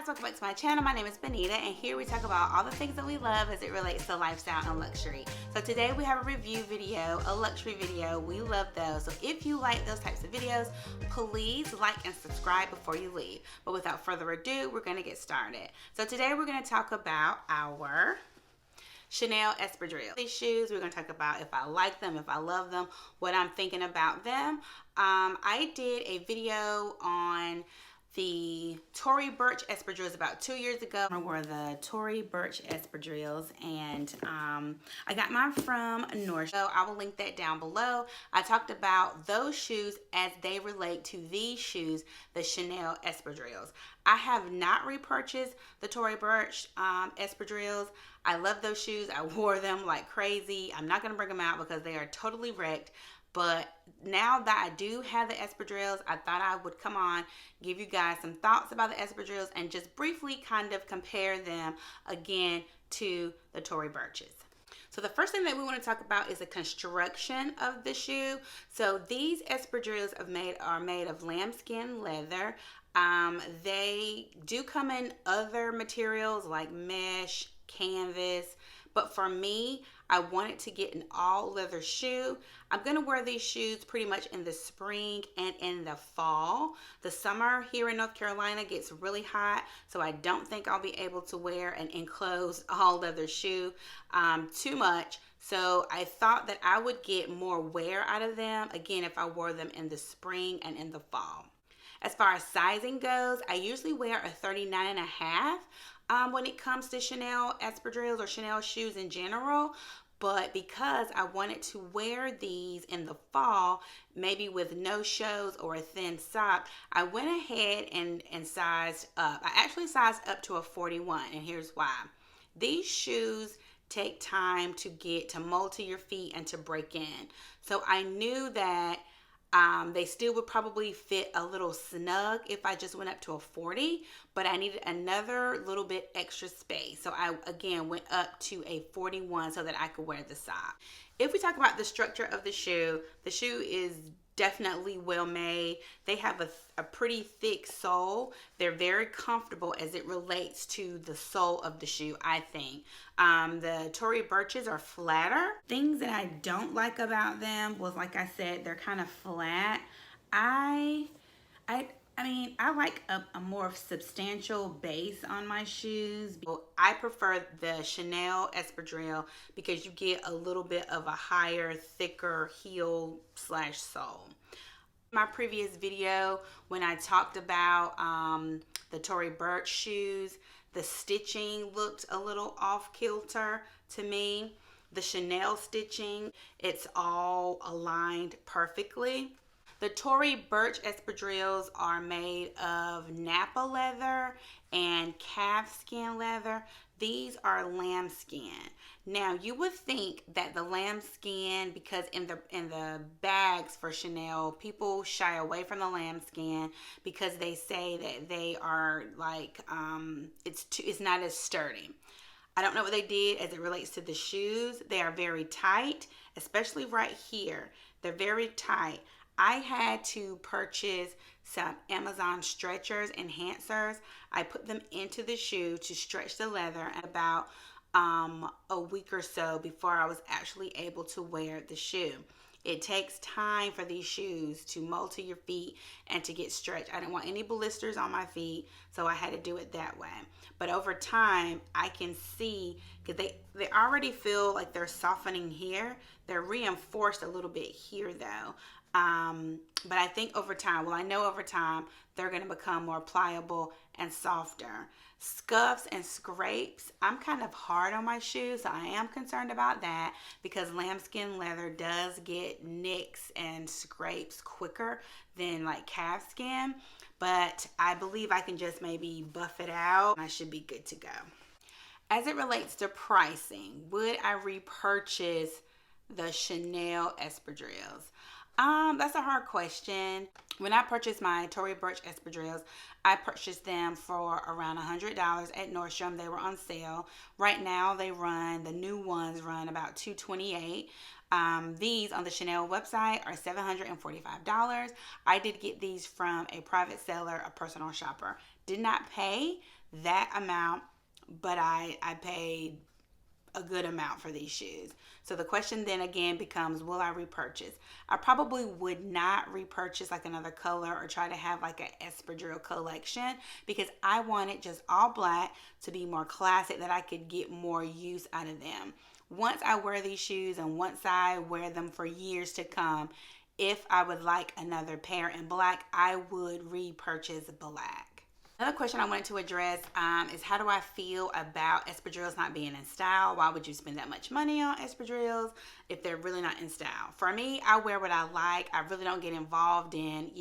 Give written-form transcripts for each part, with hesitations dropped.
welcome back to my channel. My name is Bonita, and here we talk about all the things that we love as it relates to lifestyle and luxury. So today we have a review video, a luxury video. We love those. So if you like those types of videos, please like and subscribe before you leave. But without further ado, we're going to get started. So today we're going to talk about our Chanel espadrille. These shoes, we're going to talk about if I like them, if I love them, what I'm thinking about them. I did a video on the Tory Burch espadrilles about 2 years ago. I wore the Tory Burch espadrilles, and I got mine from North. So I will link that down below. I talked about those shoes as they relate to these shoes, the Chanel espadrilles. I have not repurchased the Tory Burch espadrilles. I love those shoes. I wore them like crazy. I'm not going to bring them out because they are totally wrecked. But now that I do have the espadrilles, I thought I would come on, give you guys some thoughts about the espadrilles, and just briefly kind of compare them again to the Tory Burches. So the first thing that we want to talk about is the construction of the shoe. So these espadrilles are made of lambskin leather. They do come in other materials like mesh, canvas, but for me, I wanted to get an all leather shoe. I'm going to wear these shoes pretty much in the spring and in the fall. The summer here in North Carolina gets really hot, so I don't think I'll be able to wear an enclosed all leather shoe too much. So I thought that I would get more wear out of them, again, if I wore them in the spring and in the fall. As far as sizing goes, I usually wear a 39.5 when it comes to Chanel espadrilles or Chanel shoes in general. But because I wanted to wear these in the fall, maybe with no shows or a thin sock, I went ahead and sized up. I actually sized up to a 41, and here's why. These shoes take time to get to mold to your feet and to break in. So I knew that they still would probably fit a little snug if I just went up to a 40, but I needed another little bit extra space. So I, again, went up to a 41 so that I could wear the sock. If we talk about the structure of the shoe is definitely well made. They have a pretty thick sole. They're very comfortable as it relates to the sole of the shoe, I think. The Tory Burches are flatter. Things that I don't like about them was, like I said, they're kind of flat. I mean, I like a more substantial base on my shoes. I prefer the Chanel espadrille because you get a little bit of a higher, thicker heel / sole. My previous video, when I talked about the Tory Burch shoes, the stitching looked a little off kilter to me. The Chanel stitching, it's all aligned perfectly. The Tory Burch espadrilles are made of Napa leather and calfskin leather. These are lambskin. Now you would think that the lambskin, because in the bags for Chanel, people shy away from the lambskin because they say that they are like it's not as sturdy. I don't know what they did as it relates to the shoes. They are very tight, especially right here. They're very tight. I had to purchase some Amazon stretchers, enhancers. I put them into the shoe to stretch the leather about a week or so before I was actually able to wear the shoe. It takes time for these shoes to mold to your feet and to get stretched. I didn't want any blisters on my feet, so I had to do it that way. But over time, I can see, because they already feel like they're softening here. They're reinforced a little bit here though. But I think over time, well, I know over time, they're going to become more pliable and softer. Scuffs and scrapes, I'm kind of hard on my shoes, so I am concerned about that because lambskin leather does get nicks and scrapes quicker than like calfskin. But I believe I can just maybe buff it out and I should be good to go. As it relates to pricing, would I repurchase the Chanel espadrilles? That's a hard question. When I purchased my Tory Burch espadrilles, I purchased them for around $100 at Nordstrom. They were on sale. Right now, the new ones run about $228. These on the Chanel website are $745. I did get these from a private seller, a personal shopper. Did not pay that amount, but I paid a good amount for these shoes. So the question then again becomes, will I repurchase? I probably would not repurchase like another color or try to have like an espadrille collection, because I want it just all black to be more classic, that I could get more use out of them. Once I wear these shoes and once I wear them for years to come, if I would like another pair in black, I would repurchase black. Another question I wanted to address is, how do I feel about espadrilles not being in style? Why would you spend that much money on espadrilles if they're really not in style? For me, I wear what I like. I really don't get involved in,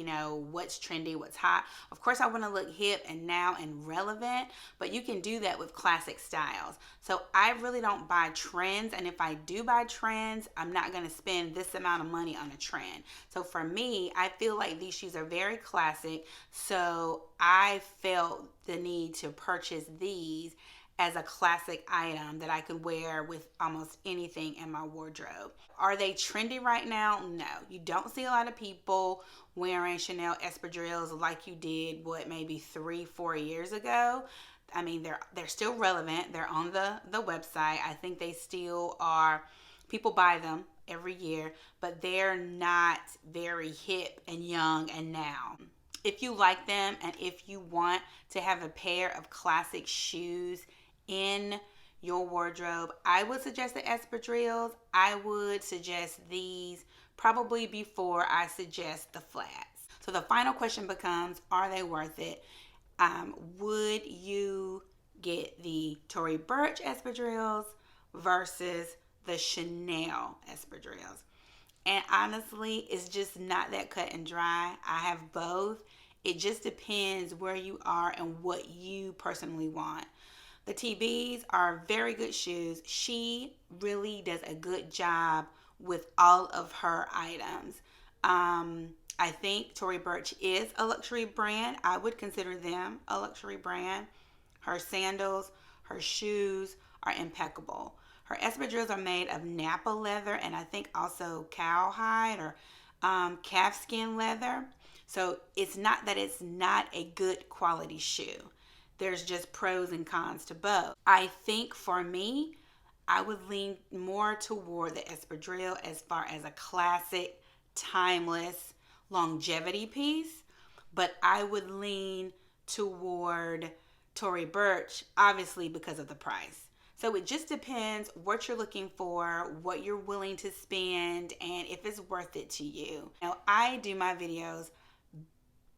what's trendy, what's hot. Of course, I want to look hip and now and relevant, but you can do that with classic styles. So I really don't buy trends, and if I do buy trends, I'm not going to spend this amount of money on a trend. So for me, I feel like these shoes are very classic, so I felt the need to purchase these as a classic item that I could wear with almost anything in my wardrobe. Are they trendy right now? No. You don't see a lot of people wearing Chanel espadrilles like you did, maybe 3-4 years ago. I mean, they're still relevant. They're on the website. I think they still are. People buy them every year, but they're not very hip and young and now. If you like them and if you want to have a pair of classic shoes in your wardrobe, I would suggest the espadrilles. I would suggest these probably before I suggest the flats. So the final question becomes, are they worth it? Would you get the Tory Burch espadrilles versus the Chanel espadrilles? And honestly, it's just not that cut and dry. I have both. It just depends where you are and what you personally want. The TBs are very good shoes. She really does a good job with all of her items. I think Tory Burch is a luxury brand. I would consider them a luxury brand. Her sandals, her shoes are impeccable. Her espadrilles are made of Napa leather and I think also cowhide or calf skin leather. So it's not that it's not a good quality shoe. There's just pros and cons to both. I think for me, I would lean more toward the espadrille as far as a classic, timeless longevity piece, but I would lean toward Tory Burch, obviously because of the price. So it just depends what you're looking for, what you're willing to spend, and if it's worth it to you. Now, I do my videos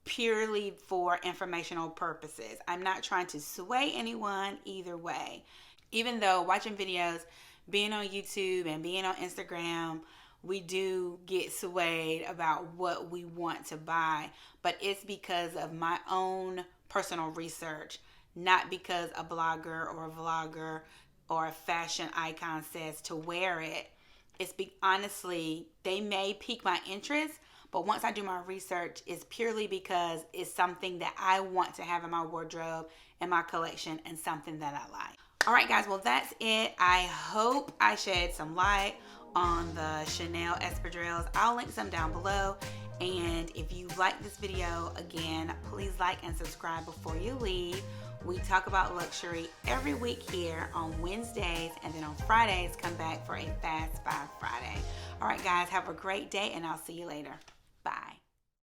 purely for informational purposes. I'm not trying to sway anyone either way. Even though watching videos, being on YouTube and being on Instagram, we do get swayed about what we want to buy, but it's because of my own personal research, not because a blogger or a vlogger or a fashion icon says to wear it. Honestly, they may pique my interest, but once I do my research, it's purely because it's something that I want to have in my wardrobe, in my collection, and something that I like. All right, guys, well, that's it. I hope I shed some light on the Chanel espadrilles. I'll link some down below. And if you like this video, again, please like and subscribe before you leave. We talk about luxury every week here on Wednesdays, and then on Fridays, come back for a Fast Five Friday. All right, guys, have a great day, and I'll see you later. Bye.